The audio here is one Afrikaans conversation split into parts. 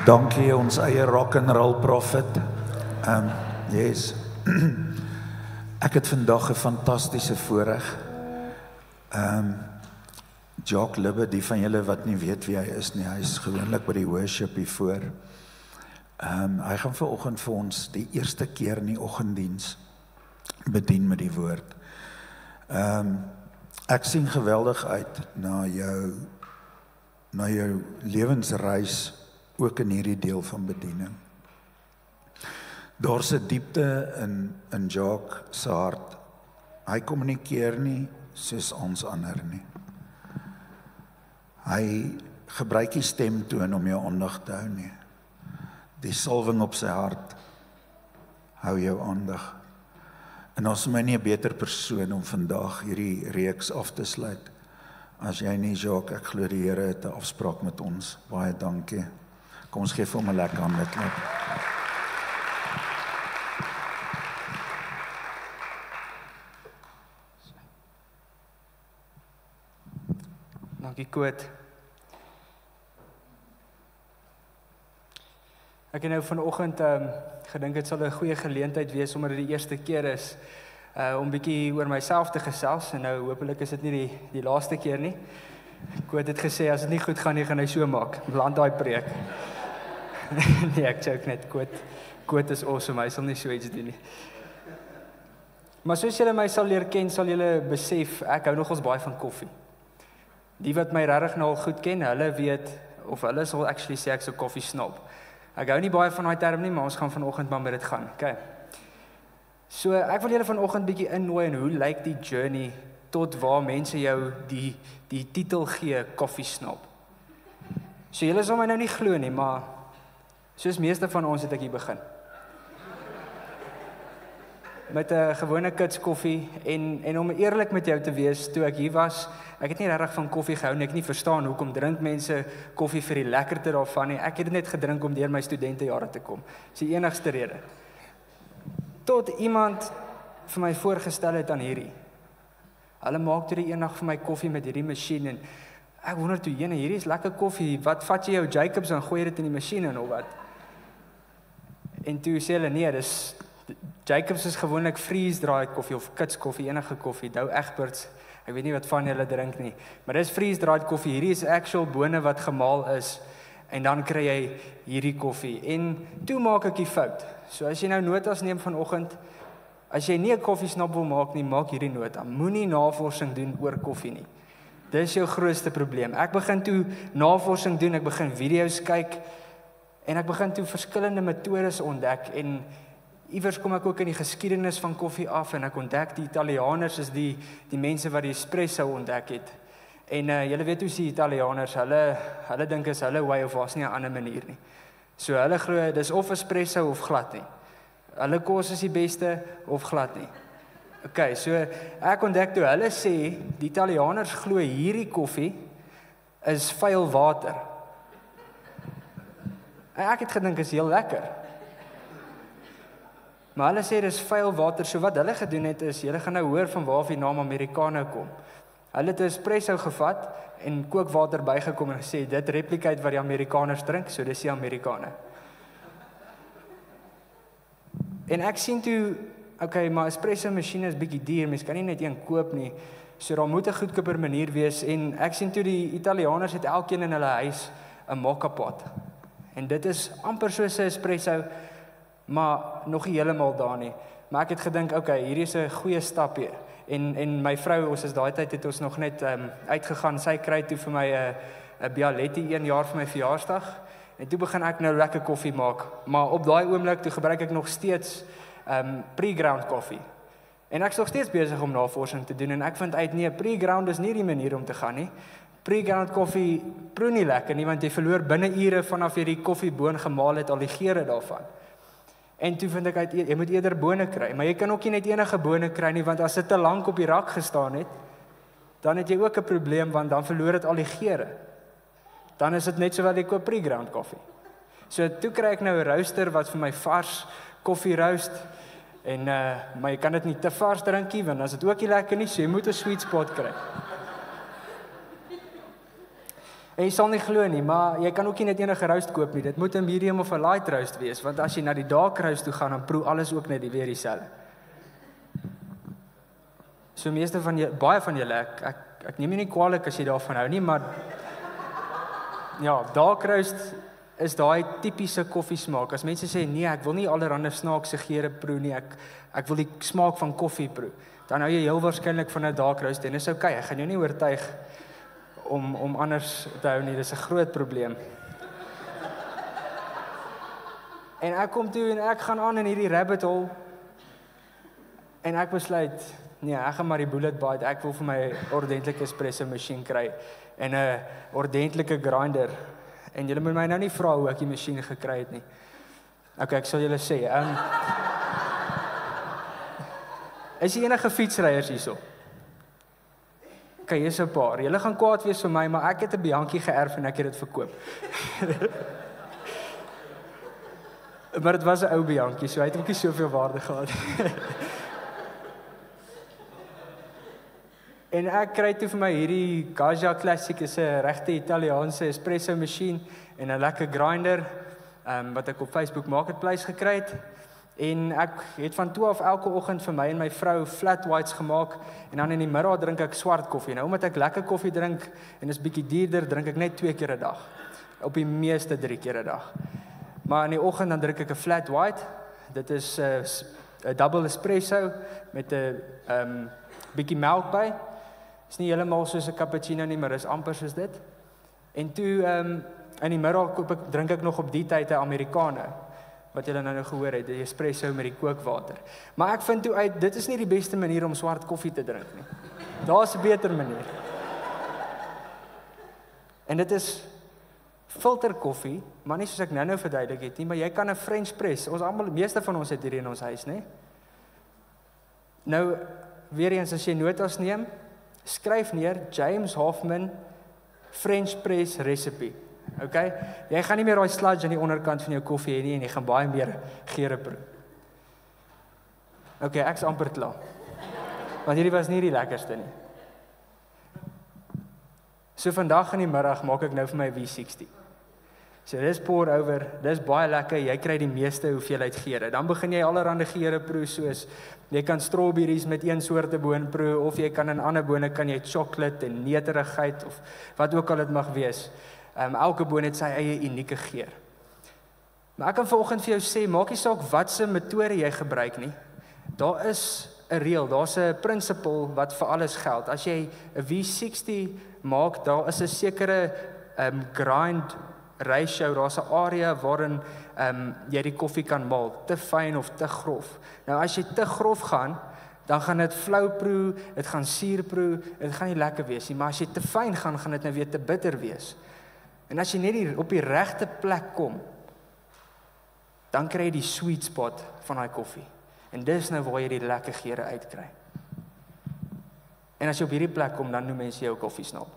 Dankie ons eie rock and roll prophet. Yes. Ek het vandag 'n fantastiese voorreg. Jock Libbe, die van julle wat nie weet wie hy is nie, hy is gewoonlik by die worship hiervoor. Hy gaan vanoggend vir ons die eerste keer in die oggenddiens bedien met die woord. Ek sien geweldig uit na jou lewensreis ook in hierdie deel van bediening. Daar's 'n diepte in Jock se hart. Hy kommunikeer nie soos ons ander nie. Hy gebruik die stemtoon om jou aandag te hou nie. Die salwing op sy hart hou jou aandag. En ons is my nie 'n beter persoon om vandag hierdie reeks af te sluit as jy nie, Jock. Ek glo die Here het 'n afspraak met ons. Baie dankie. Kom ons gee vir hom 'n lekker hande klap. Dankie Koot. Ek het nou vanoggend gedink dit sal 'n goeie geleentheid wees omdat dit die eerste keer is om bietjie oor myself te gesels en nou hopelik is dit nie die laaste keer nie. Koot het gesê as dit nie goed gaan nie, gaan hy so maak. Land daai preek. Nee, ek joke net. Koot is awesome. Hy sal nie so iets doen nie. Maar soos julle my sal leer ken, sal julle besef ek hou nogals baie van koffie. Die wat my regtig nou al goed ken, hulle weet of hulle sal actually sê ek's 'n koffie snob. Ek hou nie baie van daai term nie, maar ons gaan vanoggend maar met dit gaan. Okay. So ek wil julle vanoggend bietjie innooi en hoe lyk die journey tot waar mense jou die titel gee koffie snob. So julle sal my nou nie glo nie, maar soos meeste van ons het ek hier begin. Met 'n gewone kits koffie en om eerlik met jou te wees, toe ek hier was, ek het nie regtig van koffie gehou nie, ek het nie verstaan hoekom drink mense koffie vir die lekkerte daarvan nie. Ek het dit net gedrink om deur my studentejare te kom. Dis die enigste rede. Tot iemand vir my voorgestel het aan hierdie. Hulle maak toe die eendag vir my koffie met hierdie masjien en ek wonder toe, hierdie is lekker koffie, wat vat jy jou Jacobs en gooi dit in die masjien in of wat? En toe sê hulle, nee, Jacobs is gewoonlik freeze-dried koffie of kits koffie, enige koffie, Douwe Egberts, ek weet nie wat van julle drink nie, maar dis freeze-dried koffie, hierdie is actual bone wat gemaal is, en dan kry jy hierdie koffie, en toe maak ek die fout, so as jy nou notas neem vanoggend, as jy nie 'n koffiesnap wil maak nie, maak hierdie nota, moenie navorsing doen oor koffie nie, dis jou grootste probleem, ek begin toe navorsing doen, ek begin video's kyk, en ek begin toe verskillende metodes ontdek, en iewers kom ek ook in die geskiedenis van koffie af, en ek ontdek die Italianers is die mense wat die espresso ontdek het, en julle weet hoe die Italianers, hulle dink is hulle way, of was nie 'n ander manier nie, so hulle glo, dis of espresso of glad nie, hulle kos is die beste, of glad nie, ok, so ek ontdek toe, hulle sê, die Italianers glo hierdie koffie, is vuil water, en ek het gedink is heel lekker, maar hulle sê dis vuil water, so wat hulle gedoen het is, julle gaan nou hoor van waar die naam Americano kom. Hulle het 'n espresso gevat en kookwater bygekom en gesê, dit replicate wat die Amerikaners drink, so dis die Americano. En ek sien toe, okay, maar espresso masjiene is bietjie duur, mens kan nie net een koop nie, so daar moet 'n goedkoper manier wees, en ek sien toe die Italianers het elkeen in hulle huis 'n moka pot, en dit is amper soos 'n espresso, maar nog nie heeltemal daar nie. Maar ek het gedink, okay, hierdie is 'n goeie stap hier. En my vrou, ons is daai tyd het ons nog net uitgegaan. Sy kry toe vir my 'n Bialetti 1 jaar vir my verjaarsdag. En toe begin ek nou lekker koffie maak. Maar op daai oomblik toe gebruik ek nog steeds pre-ground koffie. En ek is nog steeds besig om navorsing te doen en ek vind uit nee, pre-ground is nie die manier om te gaan nie. Pre-ground koffie proe nie lekker nie, want jy verloor binne ure vanaf jy die koffieboon gemaal het al die geure daarvan. En toe vind ek uit, jy moet eerder bone kry, maar jy kan ook nie net enige bone kry nie, want as dit te lank op die rak gestaan het, dan het jy ook 'n probleem, want dan verloor dit al die geure. Dan is dit net sowel jy koop pre-ground koffie. So toe kry ek nou 'n roaster wat vir my vars koffie roast, en maar jy kan dit nie te vars drinkie, want dan is dit ook nie lekker nie, so jy moet 'n sweet spot kry. En jy sal nie glo nie, maar jy kan ook nie net enige roast koop nie. Dit moet 'n medium of 'n light roast wees, want as jy na die dark roast toe gaan, dan proe alles ook net weer dieselfde. So meeste van julle, baie van julle, ek neem nie kwaadlik as jy daarvan hou nie, maar ja, dark roast is daai tipiese koffiesmaak. As mense sê nee, ek wil nie allerhande snaakse geure proe nie, ek wil die smaak van koffie proe, dan hou jy heel waarskynlik van 'n dark roast en dis okay, ek gaan jou nie oortuig om anders te hou nie, dis 'n groot probleem. En ek kom toe en ek gaan aan in hierdie rabbit hole en ek besluit, nee, ek gaan maar die bullet bite, ek wil vir my ordentlike espresso masjien kry en 'n ordentlike grinder. En julle moet my nou nie vra hoe ek die masjien gekry het nie. Okay, ek sal julle sê. Is jy enige fietsryers hierso? Okay, hier's 'n paar. Julle gaan kwaad wees vir my, maar ek het 'n Bianchi geërf en ek het dit verkoop. Maar dit was 'n ou Bianchi, so hy het ook nie soveel waarde gehad. En ek kry toe vir my hierdie Gaggia Classic, is 'n regte Italiaanse espresso masjien en 'n lekker grinder, wat ek op Facebook Marketplace gekry het. En ek het van 12 elke oggend vir my en my vrou flat whites gemaak en dan in die middag drink ek swart koffie. Nou omdat ek lekker koffie drink en is bietjie duurder, drink ek net 2 keer 'n dag. Op die meeste 3 keer 'n dag. Maar in die oggend dan drink ek 'n flat white. Dit is 'n double espresso met 'n bietjie melk by. Is nie heeltemal soos 'n cappuccino nie, maar is amper soos dit. En toe in die middag drink ek nog op die tyd 'n Americano, wat julle nou gehoor het, die espresso met die kookwater. Maar ek vind toe uit, dit is nie die beste manier om swart koffie te drink nie. Daar's 'n beter manier. En dit is filterkoffie, maar nie soos ek nou verduidelik het nie, maar jy kan 'n French press, meeste van ons het hierdie in ons huis, né? Nou, weer eens, as jy notas neem, skryf neer James Hoffman French press recipe. Okay? Jy gaan nie meer daai sludge aan die onderkant van jou koffie hê nie en jy gaan baie meer geure proe. Okay, ek's amper klaar. Want hierdie was nie die lekkerste nie. So vandag in die middag maak ek nou vir my V60. So dis pour over, dis baie lekker, jy kry die meeste hoeveelheid geure. Dan begin jy allerhande geure proe soos, jy kan strawberries met een soorte boon proe, of jy kan in ander bone kan jy chocolate en neterigheid, of wat ook al dit mag wees. Elke boon het sy eie unieke geur. Maar ek kan vanoggend vir jou sê, maak nie saak watse metode jy gebruik nie. Daar is 'n reël, daar's 'n principle wat vir alles geld. As jy 'n V60 maak, daar is 'n sekere grind ratio, daar's 'n area waarin jy die koffie kan maal, te fyn of te grof. Nou as jy te grof gaan, dan gaan dit flou proe, dit gaan suur proe, dit gaan nie lekker wees nie, maar as jy te fyn gaan, gaan dit nou weer te bitter wees. En as jy net hier op die regte plek kom, dan kry jy die sweet spot van daai koffie. En dis nou waar jy die lekker geure uitkry. En as jy op hierdie plek kom, dan noem mense jou koffiesnob.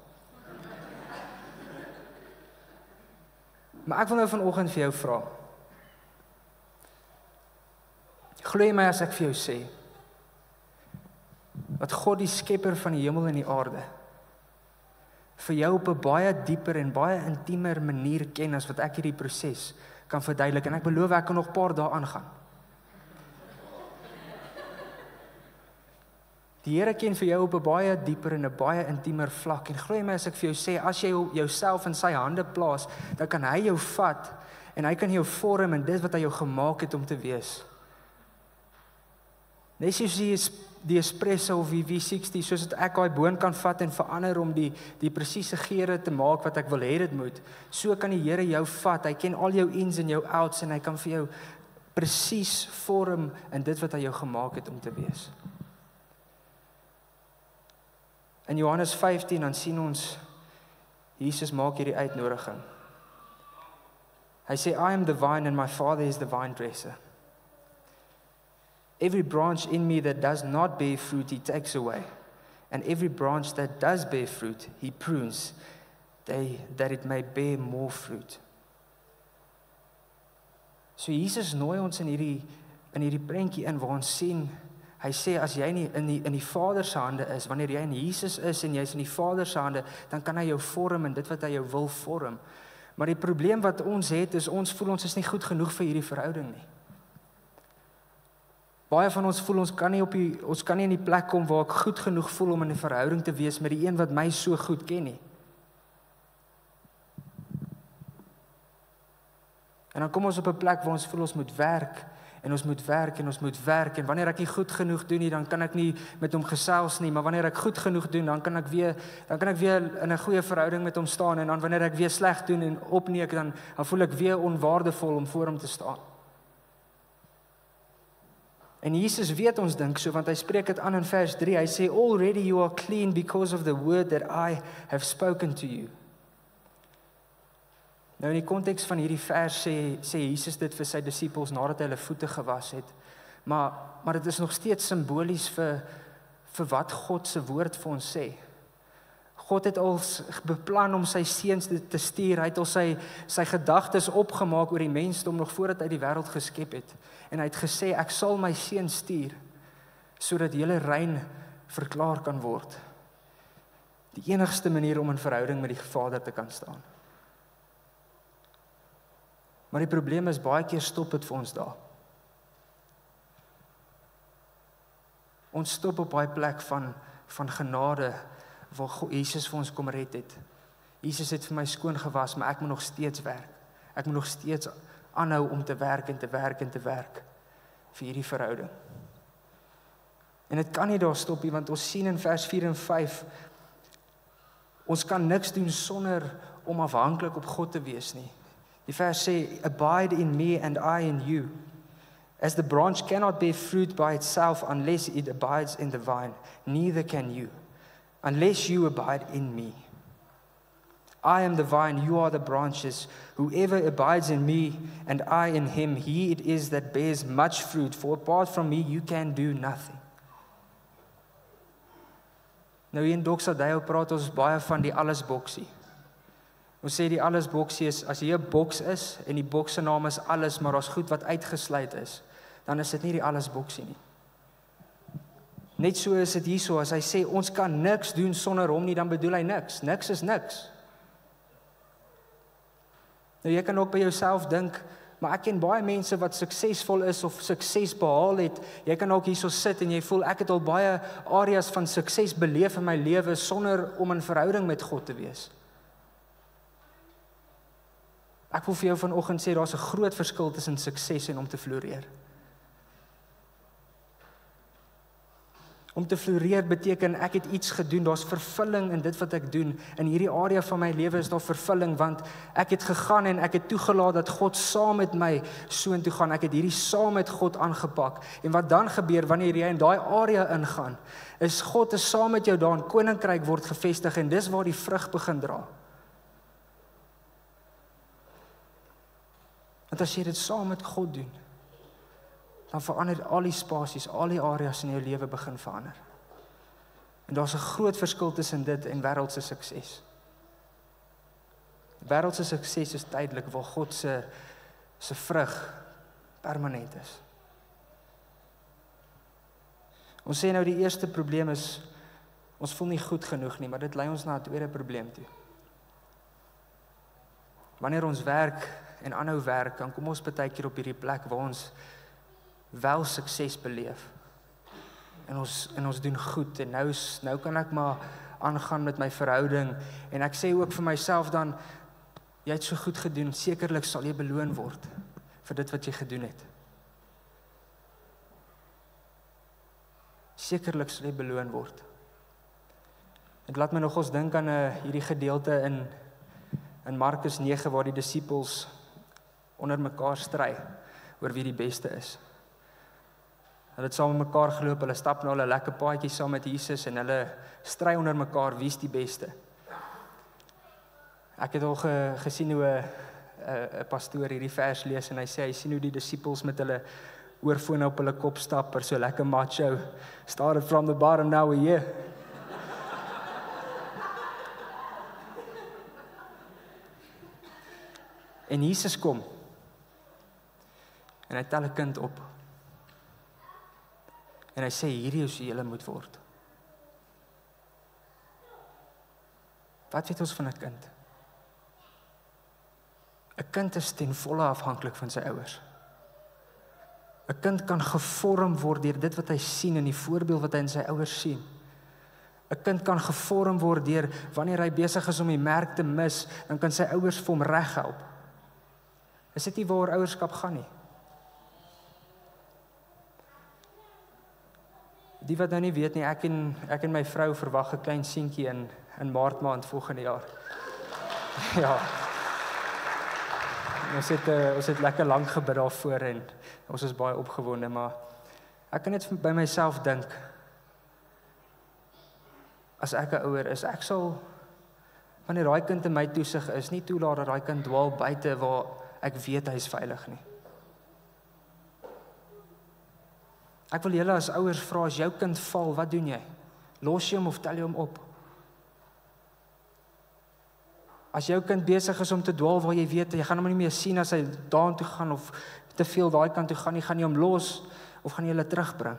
Maar ek wil nou vanoggend vir jou vra. Glo jy my as ek vir jou sê, dat God die skepper van die hemel en die aarde vir jou op 'n baie dieper en baie intiemer manier ken as wat ek hierdie proses kan verduidelik, en ek beloof ek kan nog 'n paar dae aangaan. Die Here ken vir jou op 'n baie dieper en 'n baie intiemer vlak, en glo my as ek vir jou sê, as jy jouself in sy hande plaas, dan kan hy jou vat, en hy kan jou vorm in dit wat hy jou gemaak het om te wees. Net soos die espresso of die V60, soos dat ek daai boon kan vat en verander om die presiese geure te maak wat ek wil hê dit moet, so kan die Here jou vat, hy ken al jou ins en jou outs, en hy kan vir jou presies vorm in dit wat hy jou gemaak het om te wees. In Johannes 15 dan sien ons, Jesus maak hierdie uitnodiging. Hy sê, I am the vine and my Father is the vine dresser. Every branch in me that does not bear fruit, he takes away. And every branch that does bear fruit, he prunes, that it may bear more fruit. So Jesus nooi ons in hierdie prentjie in waar ons sien, Hy sê as jy in die Vader se hande is, wanneer jy in Jesus is en jy's in die Vader se hande, dan kan hy jou vorm in dit wat hy jou wil vorm. Maar die probleem wat ons het is ons voel ons is nie goed genoeg vir hierdie verhouding nie. Baie van ons voel ons kan nie in die plek kom waar ek goed genoeg voel om in 'n verhouding te wees met die een wat my so goed ken nie. En dan kom ons op 'n plek waar ons voel ons moet werk en ons moet werk en ons moet werk en wanneer ek nie goed genoeg doen nie, dan kan ek nie met hom gesels nie, maar wanneer ek goed genoeg doen, dan kan ek weer in 'n goeie verhouding met hom staan en dan wanneer ek weer sleg doen en opneek, dan voel ek weer onwaardevol om voor hom te staan. En Jesus weet ons dink so, want hy spreek dit aan in vers 3. Hy sê, already you are clean because of the word that I have spoken to you. Nou in die konteks van hierdie vers sê Jesus dit vir sy disippels nadat hy hulle voete gewas het. Maar dit is nog steeds simbolies vir wat God se woord vir ons sê. God het al beplan om sy seuns te stuur. Hy het al sy gedagtes opgemaak oor die mensdom nog voordat hy die wêreld geskep het. En hy het gesê, ek sal my seun stuur sodat julle rein verklaar kan word. Die enigste manier om in verhouding met die Vader te kan staan. Maar die probleem is, baie keer stop dit vir ons daar. Ons stop op baie plek van genade, waar Jesus vir ons kom red het. Jesus het vir my skoon gewas, maar ek moet nog steeds werk. Ek moet nog steeds aanhou om te werk en te werk en te werk vir hierdie verhouding. En dit kan nie daar stop nie, want ons sien in vers 4 en 5, ons kan niks doen sonder om afhanklik op God te wees nie. Die vers sê, abide in me and I in you. As the branch cannot bear fruit by itself unless it abides in the vine, neither can you, unless you abide in me. I am the vine, you are the branches. Whoever abides in me and I in him, he it is that bears much fruit, for apart from me you can do nothing. Nou hier in Doxadeo praat ons baie van die allesboksie. Ons sê die allesboksie is, as jy 'n boks is, en die boks se naam is alles, maar daar's goed wat uitgesluit is, dan is dit nie die allesboksie nie. Net so is dit hierso, as hy sê, ons kan niks doen sonder hom nie, dan bedoel hy niks. Niks is niks. Nou jy kan ook by jouself dink, maar ek ken baie mense wat suksesvol is of sukses behaal het. Jy kan ook hierso sit en jy voel, ek het al baie areas van sukses beleef in my lewe sonder om in verhouding met God te wees. Ek wil vir jou vanoggend sê, daar's 'n groot verskil tussen sukses en om te floreer. Om te floreer beteken ek het iets gedoen, daar's vervulling in dit wat ek doen. In hierdie area van my lewe is daar vervulling, want ek het gegaan en ek het toegelaat dat God saam met my soontoe gaan. Ek het hierdie saam met God aangepak. En wat dan gebeur wanneer jy in daai area ingaan, is God is saam met jou daar, 'n koninkryk word gevestig en dis waar die vrug begin dra. Want as jy dit saam met God doen, dan verander al die spasies, al die areas in jou lewe begin verander. En daar's 'n groot verskil tussen dit en wêreldse sukses. Wêreldse sukses is tydelik, waar God se vrug permanent is. Ons sê nou die eerste probleem is, ons voel nie goed genoeg nie, maar dit lei ons na 'n tweede probleem toe. Wanneer ons werk en aanhou werk, dan kom ons baie keer op hierdie plek waar ons wel sukses beleef. En ons doen goed en nou kan ek maar aangaan met my verhouding en ek sê ook vir myself dan, jy het so goed gedoen, sekerlik sal jy beloon word vir dit wat jy gedoen het. Sekerlik sal jy beloon word. Dit laat my nogals dink aan hierdie gedeelte in Markus 9 waar die disippels onder mekaar stry oor wie die beste is. Hulle het saam met mekaar geloop, hulle stap nou 'n lekker paadjie saam met Jesus en hulle stry onder mekaar wie is die beste. Ek het al gesien hoe 'n pastoor hierdie vers lees en hy sê hy sien hoe die disippels met hulle oorfone op hulle kop stap, so lekker macho. Started from the bottom, now we're here. En Jesus kom en hy tel 'n kind op. En hy sê, hierdie is hoe julle moet word. Wat weet ons van 'n kind? 'n Kind is ten volle afhanklik van sy ouers. 'n Kind kan gevorm word deur dit wat hy sien en die voorbeeld wat hy in sy ouers sien. 'n Kind kan gevorm word deur wanneer hy besig is om die merk te mis, dan kan sy ouers vir hom reghelp. Is dit nie waar ouerskap gaan nie? Die wat nou nie weet nie, ek en my vrou verwag 'n klein seentjie in Maart maand volgende jaar. Ja. Ons het lekker lank gebid daarvoor en ons is baie opgewonde, maar ek kan net by myself dink, as ek 'n ouer is, ek sal, wanneer daai kind in my toesig is, nie toelaat dat daai kind dwaal buite waar ek weet hy is veilig nie. Ek wil julle as ouers vra, as jou kind val, wat doen jy? Los jy hom of tel jy hom op? As jou kind besig is om te dwaal waar jy weet, jy gaan hom nie meer sien as hy daartoe gaan of te veel daai kant toe gaan, jy gaan hom los of gaan jy hulle terugbring?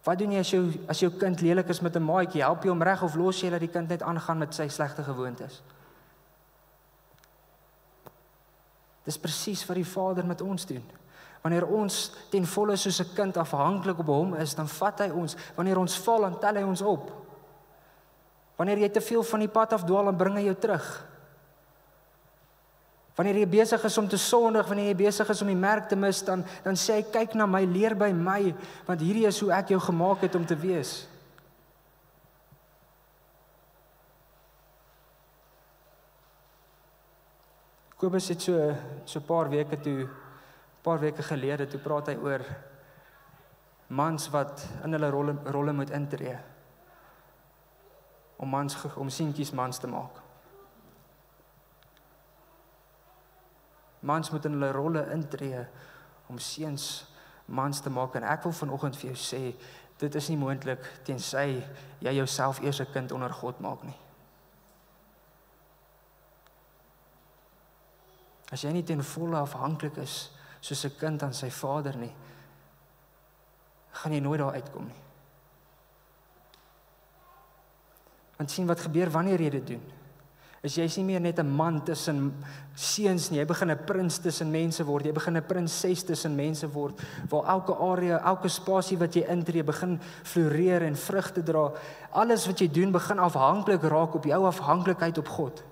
Wat doen jy as jou kind lelik is met 'n maatjie? Help jy hom reg of los jy dat die kind net aangaan met sy slegte gewoontes? Dis presies wat die Vader met ons doen. Wanneer ons ten volle soos 'n kind afhanklik op hom is, dan vat hy ons. Wanneer ons val, dan tel hy ons op. Wanneer jy te veel van die pad afdwaal, dan bring hy jou terug. Wanneer jy besig is om te sondig, wanneer jy besig is om die merk te mis, dan sê hy, kyk na my, leer by my, want hierdie is hoe ek jou gemaak het om te wees. Kobus het so 'n paar weke gelede, toe praat hy oor mans wat in hulle rolle moet intree, om seentjies mans te maak. Mans moet in hulle rolle intree om seuns mans te maak, en ek wil vanoggend vir jou sê, dit is nie moontlik tensy jy jouself eers 'n kind onder God maak nie. As jy nie ten volle afhanklik is soos 'n kind aan sy vader nie, gaan jy nooit daar uitkom nie. Want sien wat gebeur wanneer jy dit doen? Jy's nie meer net 'n man tussen seuns nie, jy begin 'n prins tussen mense word, jy begin 'n prinses tussen mense word, waar elke area, elke spasie wat jy intree, begin floreer en vrugte dra. Alles wat jy doen begin afhanklik raak op jou afhanklikheid op God.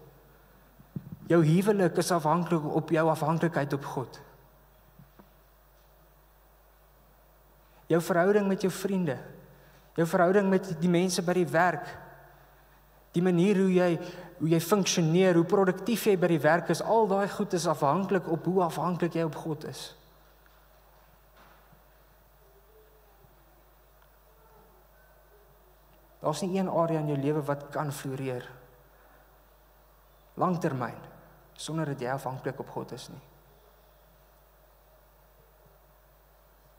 Jou huwelik is afhanklik op jou afhanklikheid op God. Jou verhouding met jou vriende, jou verhouding met die mense by die werk, die manier hoe jy funksioneer, hoe produktief jy by die werk is, al daai goed is afhanklik op hoe afhanklik jy op God is. Daar's nie een area in jou lewe wat kan floreer langtermyn sonder dat jy afhanklik op God is nie.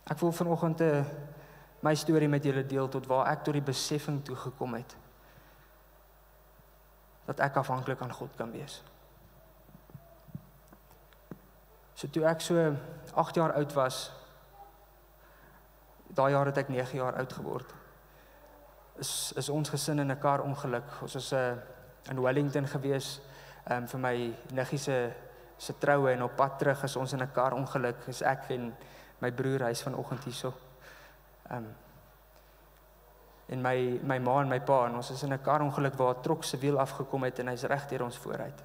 Ek wil vanoggend my storie met julle deel tot waar ek tot die beseffing toe gekom het dat ek afhanklik aan God kan wees. So toe ek so 8 jaar oud was, daai jaar het ek 9 jaar oud geword, is ons gesin in 'n karongeluk. Ons was in Wellington gewees vir my niggie se troue, en op pad terug is ons in 'n karongeluk, is ek en my broer huis vanoggend hierso. En my ma en my pa, en ons is in 'n karongeluk waar 'n trok se wiel afgekom het en hy's reg deur ons vooruit.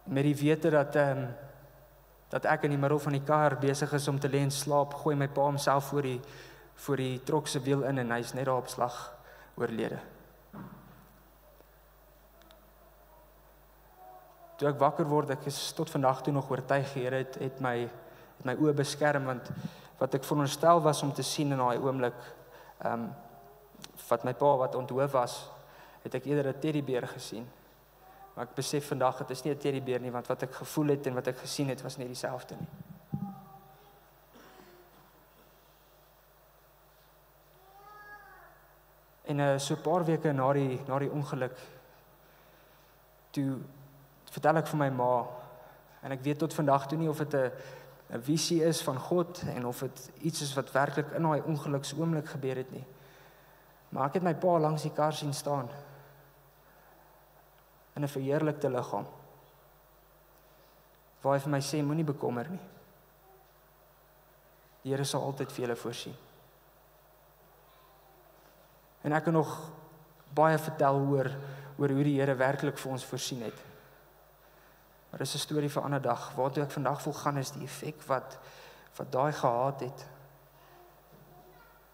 Met die wete dat ek in die middel van die kar besig is om te lê en slaap, gooi my pa homself voor die trok se wiel in en hy's net daar op slag oorlede. Toe ek wakker word, ek is tot vandag toe nog oortuig, Here het my oë beskerm, want wat ek veronderstel was om te sien in daai oomblik, wat my pa wat onthoof was, het ek eerder 'n teddybeer gesien. Maar ek besef vandag, dit is nie 'n teddybeer nie, want wat ek gevoel het en wat ek gesien het, was nie dieselfde nie. En so 'n paar weke na die ongeluk, toe vertel ek vir my ma, En ek weet tot vandag toe nie of dit 'n visie is van God en of dit iets is wat werklik in daai ongeluksoomblik gebeur het nie. Maar ek het my pa langs die kar sien staan in 'n verheerlikte liggaam. Waar hy vir my sê, moenie bekommer nie. Die Here sal altyd vir julle voorsien. En ek kan nog baie vertel oor hoe die Here werklik vir ons voorsien het. Maar dis 'n storie vir 'n ander dag. Waartoe ek vandag wil gaan is die effek wat daai gehad het.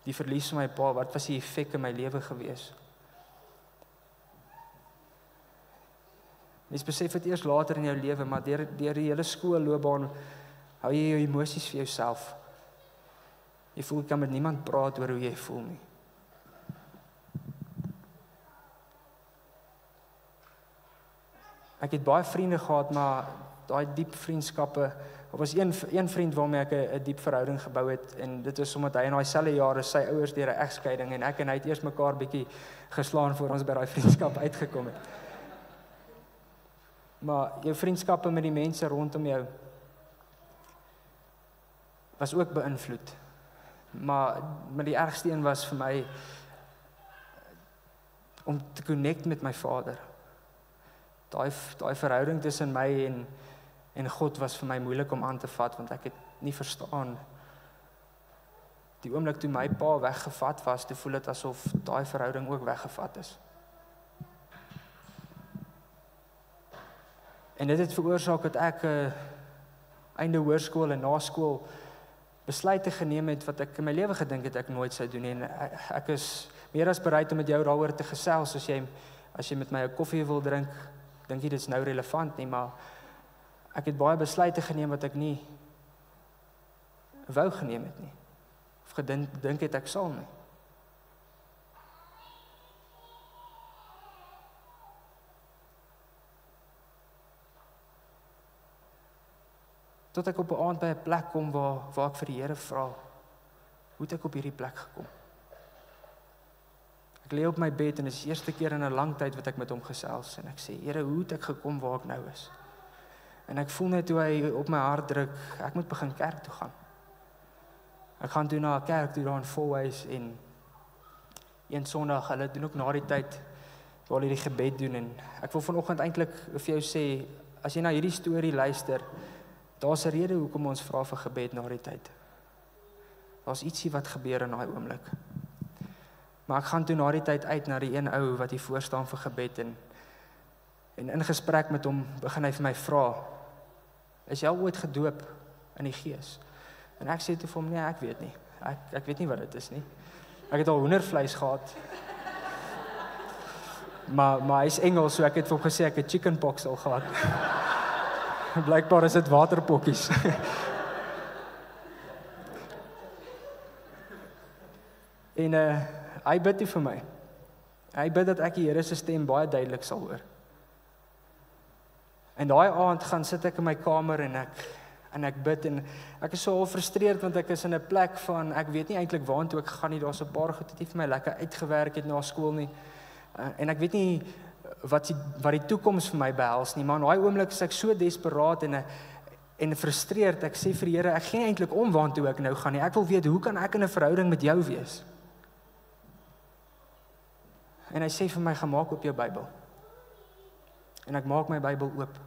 Die verlies van my pa, wat was die effek in my lewe gewees? Mens besef dit eers later in jou lewe, maar deur die hele skoolloopbaan hou jy jou emosies vir jouself. Jy voel jy kan met niemand praat oor hoe jy voel nie. Ek het baie vriende gehad, maar daai diep vriendskappe, daar was een vriend waarmee ek 'n diep verhouding gebou het, en dit is omdat hy in daai selfde jare sy ouers deur 'n egskeiding, en ek en hy het eers mekaar bietjie geslaan voor ons by daai vriendskap uitgekom het. Maar jou vriendskappe met die mense rondom jou was ook beïnvloed. Maar die ergste een was vir my om te connect met my Vader. Daai verhouding tussen my en God was vir my moeilik om aan te vat, want ek het nie verstaan. Die oomblik toe my pa weggevat was, toe voel dit asof daai verhouding ook weggevat is. En dit het veroorsaak dat ek einde hoërskool en na skool besluite geneem het wat ek in my lewe gedink het ek nooit sou doen, en ek is meer as bereid om met jou daaroor te gesels. As jy met my 'n koffie wil drink, dink jy dit is nou relevant nie, maar ek het baie besluite geneem wat ek nie wou geneem het nie, of gedink het ek sal nie. Tot ek op 'n aand by 'n plek kom waar ek vir die Here vra, hoe het ek op hierdie plek gekom? Ek lê op my bed en dit is die eerste keer in 'n lang tyd wat ek met hom gesels, en ek sê, Here, hoe het ek gekom waar ek nou is? En ek voel net hoe hy op my hart druk, ek moet begin kerk toe gaan. Ek gaan toe na 'n kerk toe daar in Volhuis, en een Sondag, hulle doen ook na die tyd waar hulle die gebed doen, en ek wil vanoggend eintlik vir jou sê, as jy na hierdie storie luister, daar's 'n rede hoekom ons vra vir gebed na die tyd. Daar's ietsie wat gebeur in daai oomblik. Maar ek gaan toe na die tyd uit na die een ou wat hier voor staan vir gebed, en in gesprek met hom begin hy vir my vra, is jy al ooit gedoop in die Gees? En ek sê toe vir hom, nee, ek weet nie. Ek weet nie wat dit is nie. Ek het al hoendervleis gehad. maar hy is Engels, so ek het vir hom gesê ek het chickenpox al gehad. Blykbaar is dit waterpokkies. En hy bid toe vir my. Hy bid dat ek die Here se stem baie duidelik sal hoor. En daai aand gaan sit ek in my kamer en ek bid, en ek is so al frustreerd want ek is in 'n plek van ek weet nie eintlik waartoe ek gaan nie. Daar's 'n paar goed wat nie vir my lekker uitgewerk het na skool nie. En ek weet nie wat die toekoms vir my behels nie, maar in daai oomblik is ek so desperaat en frustreerd. Ek sê vir die Here, ek gee nie eintlik om waartoe ek nou gaan nie. Ek wil weet, hoe kan ek in 'n verhouding met jou wees? En hy sê vir my, gaan maak op jou Bybel. En ek maak my Bybel oop.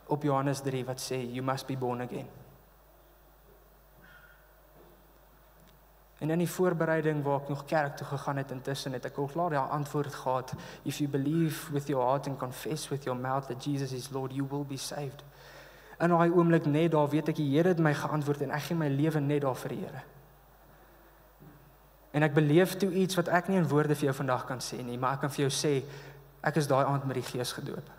Op Johannes 3 wat sê, you must be born again. En in die voorbereiding waar ek nog kerk toe gegaan het, intussen het ek al klaar die antwoord gehad, if you believe with your heart and confess with your mouth that Jesus is Lord, you will be saved. In daai oomblik net daar weet ek, die Here het my geantwoord, en ek gee my lewe net daar vir die Here. En ek beleef toe iets wat ek nie in woorde vir jou vandag kan sê nie, maar ek kan vir jou sê, ek is daai aand met die Gees gedoop.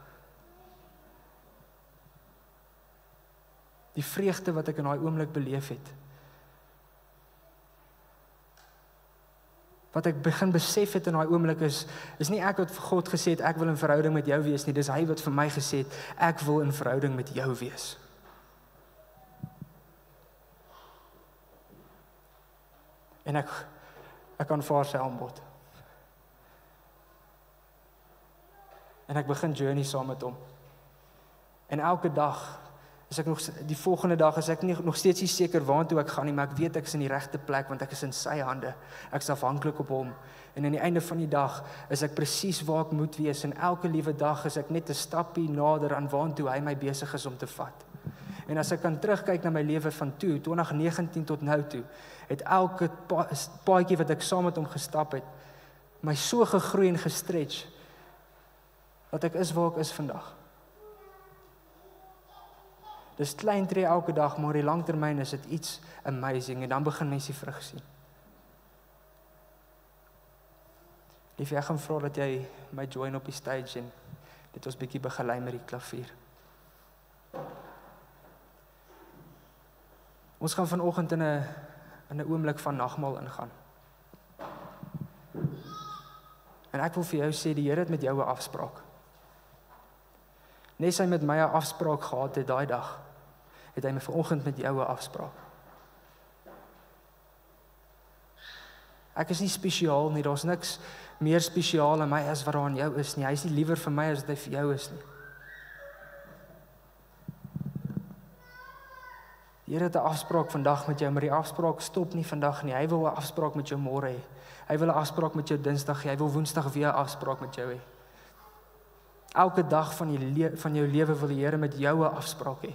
Die vreugde wat ek in daai oomblik beleef het, wat ek begin besef het in daai oomblik is nie ek wat vir God gesê het, ek wil in verhouding met jou wees nie, dis hy wat vir my gesê het, ek wil in verhouding met jou wees. En ek aanvaar sy aanbod. En ek begin journey saam met hom. En elke dag is ek nog, die volgende dag is ek nog steeds nie seker waartoe ek gaan nie, maar ek weet ek is in die regte plek, want ek is in sy hande. Ek is afhanklik op hom. En aan die einde van die dag is ek presies waar ek moet wees, en elke liewe dag is ek net 'n stappie nader aan waartoe hy my besig is om te vat. En as ek kan terugkyk na my lewe van toe, 2019 tot nou toe, het elke paadjie wat ek saam met hom gestap het, my so gegroei en gestretch, dat ek is waar ek is vandag. Dis klein tree elke dag, maar die langtermyn is dit iets amazing, en dan begin mens die vrug sien. Liefie, ek gaan vra dat jy my join op die stage en dit ons bietjie begelei met die klavier. Ons gaan vanoggend in 'n oomblik van nagmaal ingaan. En ek wil vir jou sê, die Here het met jou 'n afspraak. Nes hy met my 'n afspraak gehad het daai dag, het hy vanoggend met jou 'n afspraak. Ek is nie spesiaal nie, daar's niks meer spesiaal aan my as wat daar aan jou is nie. Hy is nie liewer vir my as wat hy vir jou is nie. Die Here het 'n afspraak vandag met jou, maar die afspraak stop nie vandag nie. Hy wil 'n afspraak met jou môre hê. Hy wil 'n afspraak met jou Dinsdag hê. Hy wil Woensdag weer 'n afspraak met jou hê. Elke dag van jou lewe wil die Here met jou 'n afspraak hê.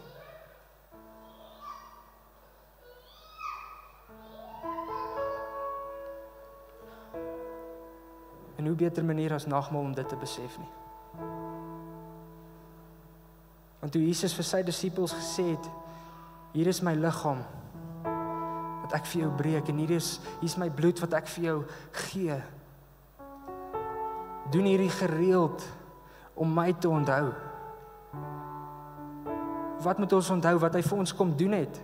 En hoe beter manier as nagmaal om dit te besef nie. Want toe Jesus vir sy disippels gesê het, hier is my liggaam wat ek vir jou breek, en hier is my bloed wat ek vir jou gee. Doen hierdie gereeld om my te onthou. Wat moet ons onthou? Wat hy vir ons kom doen het?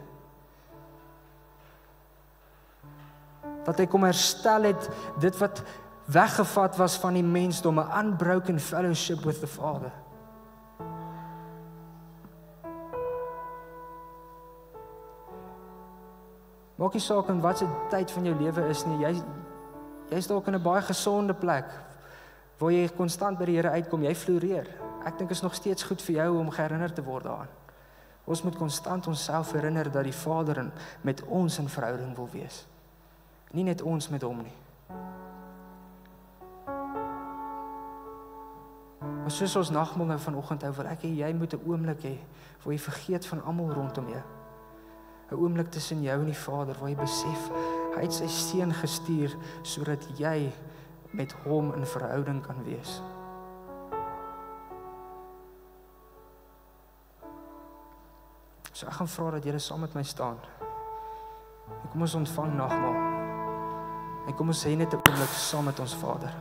Dat hy kom herstel het, dit wat weggevat was van die mensdom, 'n unbroken fellowship with the Father. Maak nie saak in wat se tyd van jou lewe is nie, jy's dalk in 'n baie gesonde plek, waar jy konstant by die Here uitkom, jy floreer. Ek dink is nog steeds goed vir jou om herinner te word daaraan. Ons moet konstant onsself herinner dat die Vader met ons in verhouding wil wees. Nie net ons met hom nie. Maar soos ons nagmaal nou vanoggend hou, wil ek hê jy moet 'n oomblik hê waar jy vergeet van almal rondom jou. 'n Oomblik tussen jou en die Vader waar jy besef hy het sy seun gestuur sodat jy met hom in verhouding kan wees. So ek gaan vra dat julle saam met my staan. En kom ons ontvang nagmaal. En kom ons sê net 'n oomblik saam met ons Vader.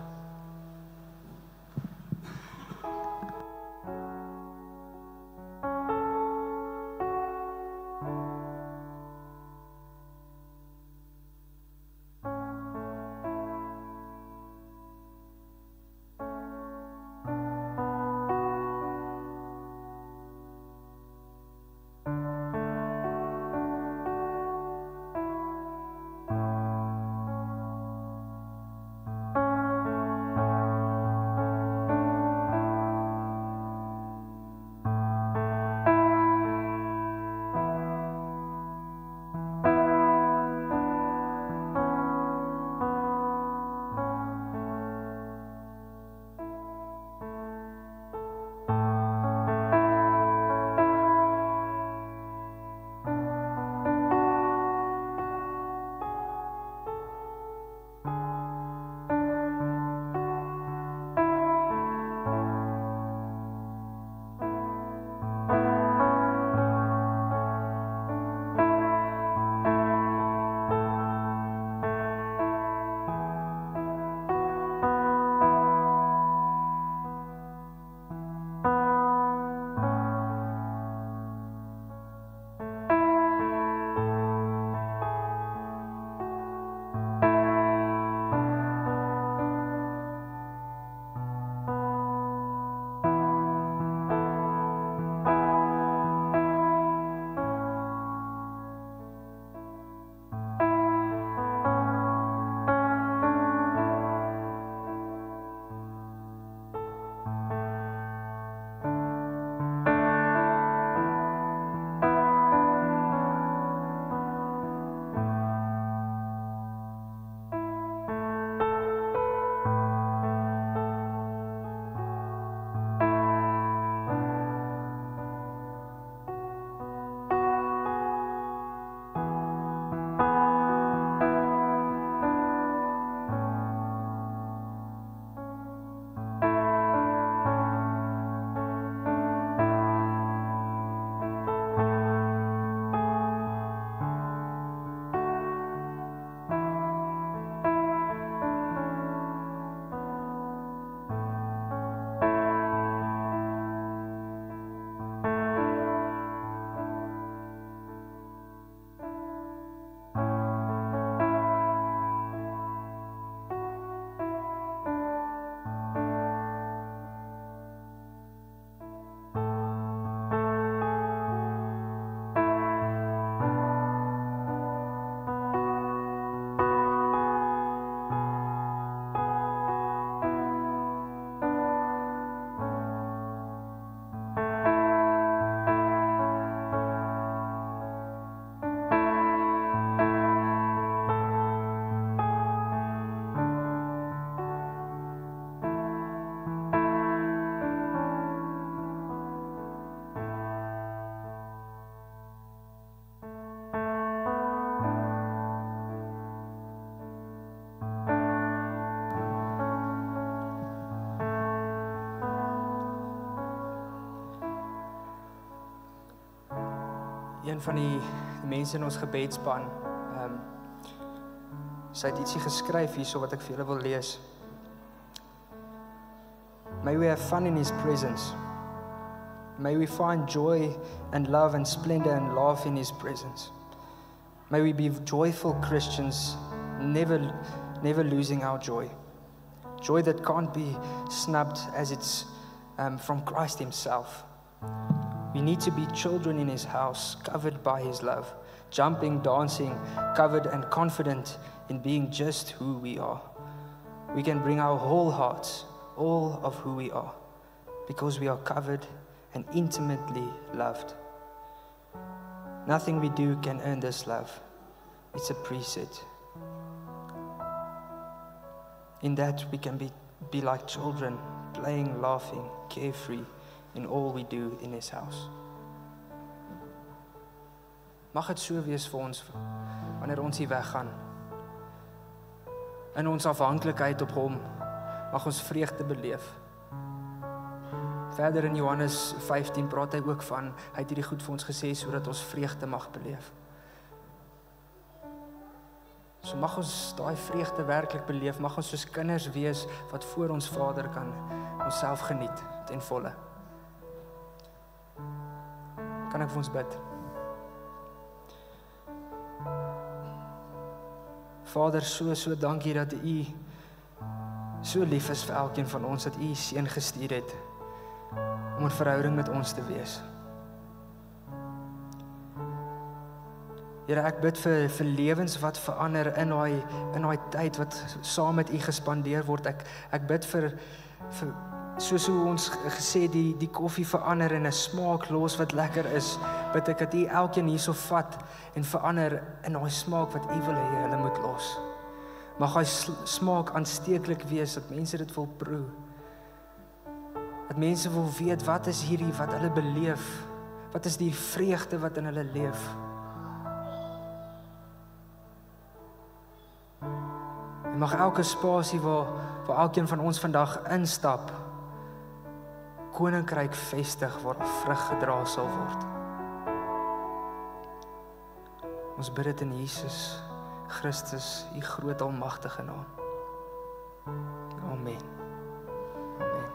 Een van die mense in ons gebedsspan, sy het ietsie geskryf hierso wat ek vir julle wil lees. May we have fun in His presence. May we find joy and love and splendor and laugh in His presence. May we be joyful Christians, never losing our joy. Joy that can't be snubbed as it's from Christ Himself. We need to be children in His house, covered by His love, jumping, dancing, covered and confident in being just who we are. We can bring our whole hearts, all of who we are, because we are covered and intimately loved. Nothing we do can earn this love. It's a preset. In that we can be like children, playing, laughing, carefree in all we do in His house. Mag het so wees vir ons wanneer ons hier weggaan. In ons afhanklikheid op Hom, mag ons vreugde beleef. Verder in Johannes 15 praat hy ook van, hy het hierdie goed vir ons gesê, sodat ons vreugde mag beleef. So mag ons daai vreugde werklik beleef, mag ons soos kinders wees, wat voor ons Vader kan onsself geniet, ten volle. Kan ek vir ons bid? Vader, so dankie dat U so lief is vir elkeen van ons, dat U Seun gestuur het, om 'n verhouding met ons te wees. Here, ek bid vir lewens wat verander in daai tyd wat saam met U gespandeer word. Ek bid vir soos hoe ons gesê die koffie verander en 'n smaak los wat lekker is, bid ek dat U elkeen hierso vat en verander in daai smaak wat U wil hê hulle moet los. Mag daai smaak aansteeklik wees, dat mense dit wil proe. Dat mense wil weet, wat is hierdie wat hulle beleef? Wat is die vreugde wat in hulle leef? En mag elke spasie waar elkeen van ons vandag instap, koninkryk vestig waar vrug gedra sal word. Ons bid dit in Jesus Christus, U groot almagtige naam. Amen. Amen.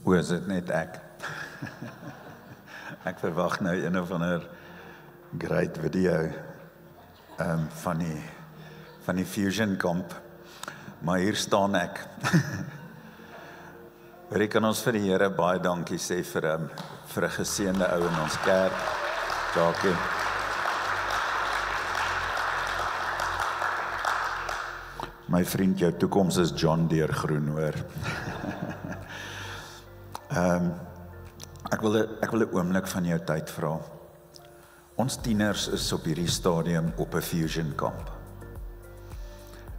Hoe is dit net ek? Ek verwag nou een of ander great video van die Fusion kamp. Maar hier staan ek. Hoor, kan ons vir die Here baie dankie sê vir 'n geseënde ou in ons kerk. Jackie. My vriend, jou toekoms is John Deere groen, hoor. Ek wil 'n oomblik van jou tyd vra. Ons tieners is op hierdie stadium op 'n Fusion kamp.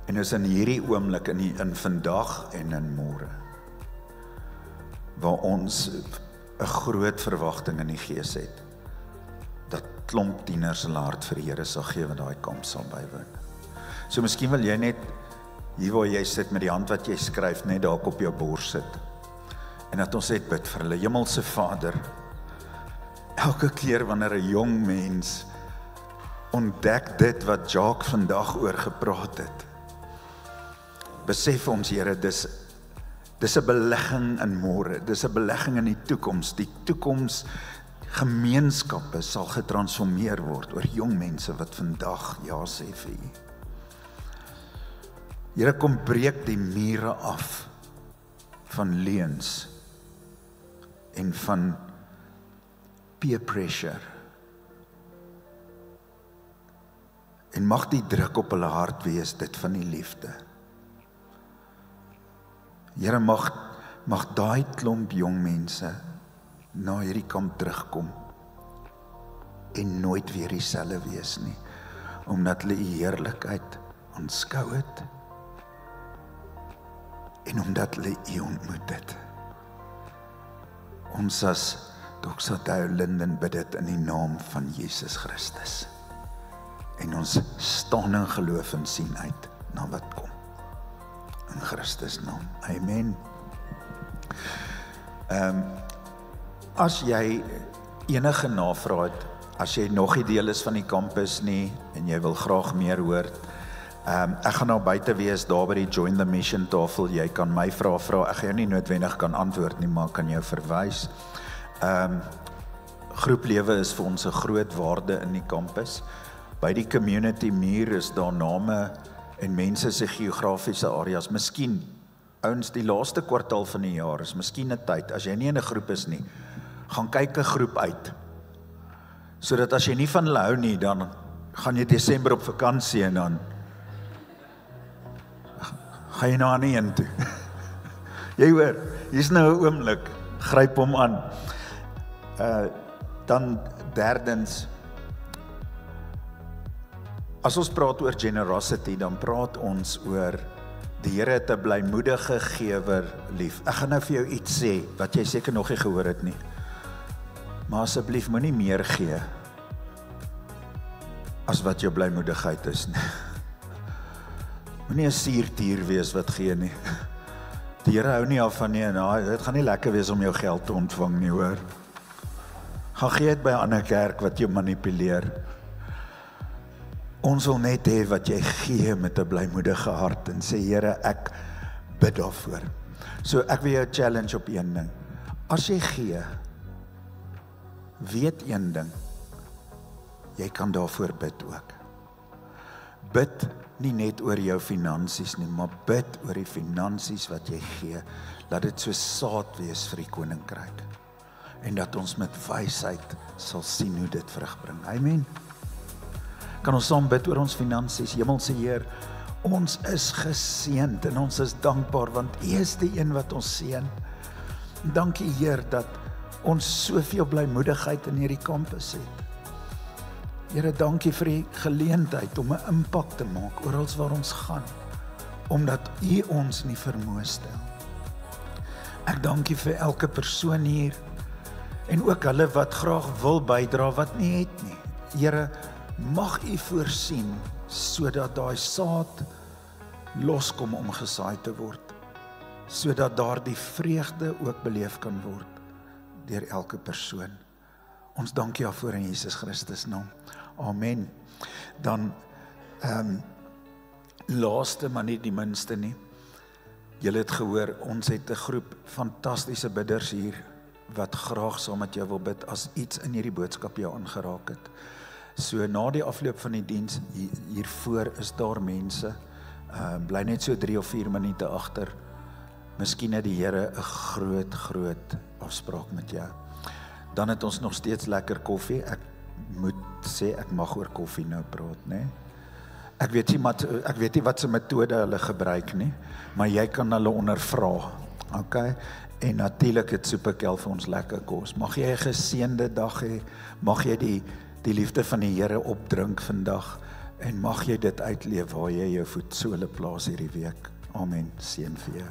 En is in hierdie oomblik in vandag en in môre, waar ons 'n groot verwagting in die gees het, dat klomp tieners hulle hart vir die Here sal gee wat daai kamp sal bywoon. So miskien wil jy net, hier waar jy sit met die hand wat jy skryf, net daar op jou bors sit. En dat ons net bid vir hulle. Hemelse Vader, elke keer wanneer 'n jong mens ontdek dit wat Jacques vandag oor gepraat het, besef ons, Here, dis 'n belegging in môre, dis 'n belegging in die toekoms. Die toekoms gemeenskappe sal getransformeer word oor jong mense wat vandag ja sê vir U. Here, kom breek die mure af van leuns en van peer pressure. En mag die druk op hulle hart wees dit van die liefde. Here, mag daai klomp jong mense na hierdie kamp terugkom en nooit weer dieselfde wees nie, omdat hulle die heerlikheid aanskou het en omdat hulle U ontmoet het. Ons as Doxa Deo Linden bid dit in die naam van Jesus Christus. En ons staan in geloof en sien uit na wat kom. In Christus naam. Amen. As jy enige navraag het, as jy nog nie deel is van die kampus nie, en jy wil graag meer hoor, ek gaan nou buite wees, daar by die Join the Mission tafel, jy kan my vra, ek gaan jou nie noodwendig kan antwoord nie, maar kan jou verwys. Groeplewe is vir ons 'n groot waarde in die kampus. By die community muur is daar name en mense se geografiese areas. Miskien, ouens, die laaste kwartaal van die jaar is miskien 'n tyd, as jy nie in 'n groep is nie, gaan kyk 'n groep uit. Sodat as jy nie van hulle hou nie, dan gaan jy Desember op vakansie en dan gaan jy na 'n een toe. Jy hoor, hier's nou 'n oomblik, gryp hom aan. Dan derdens, as ons praat oor generosity, dan praat ons oor die Here het 'n blymoedige gewer lief. Ek gaan nou vir jou iets sê, wat jy seker nog nie gehoor het nie. Maar asseblief moenie meer gee as wat jou blymoedigheid is nie. Moenie 'n suurtier wees wat gee nie. Die Here hou nie af van nie, en dit gaan nie lekker wees om jou geld te ontvang nie, hoor. Gaan gee dit by 'n ander kerk wat jou manipuleer. Ons wil net hê wat jy gee met 'n blymoedige hart en sê, Here, ek bid daarvoor. So ek wil jou challenge op een ding. As jy gee, weet een ding, jy kan daarvoor bid ook. Bid nie net oor jou finansies nie, maar bid oor die finansies wat jy gee. Laat dit so saad wees vir die koninkryk. En dat ons met wysheid sal sien hoe dit vrug bring. Amen. Kan ons saam bid oor ons finansies? Hemelse Heer, ons is geseënd en ons is dankbaar, want U is die een wat ons seën. Dankie Heer dat ons soveel blymoedigheid in hierdie kampus het. Here, dankie vir die geleentheid om 'n impak te maak oral waar ons gaan, omdat U ons nie vermoë stel. Ek dankie vir elke persoon hier, en ook hulle wat graag wil bydra wat nie het nie. Here, mag U voorsien, sodat daai saad loskom om gesaai te word, sodat daar die vreugde ook beleef kan word, deur elke persoon. Ons dank U daarvoor in Jesus Christus naam. Amen. Dan, laaste, maar nie die minste nie. Julle het gehoor, ons het 'n groep fantastiese bidders hier, wat graag saam met jou wil bid, as iets in hierdie boodskap jou aangeraak het. So na die afloop van die diens, hiervoor is daar mense, bly net so 3 of 4 minute agter. Miskien het die Here 'n groot afspraak met jou. Dan het ons nog steeds lekker koffie. Ek moet sê, ek mag oor koffie nou praat, né? Ek weet nie wat se metode hulle gebruik nie, maar jy kan hulle ondervra. Okay? En natuurlik het Superkel vir ons lekker kos. Mag jy 'n geseënde dag hê, mag jy die liefde van die Here opdrink vandag, en mag jy dit uitleef waar jy jou voetsole plaas hierdie week. Amen. Seën vir jou.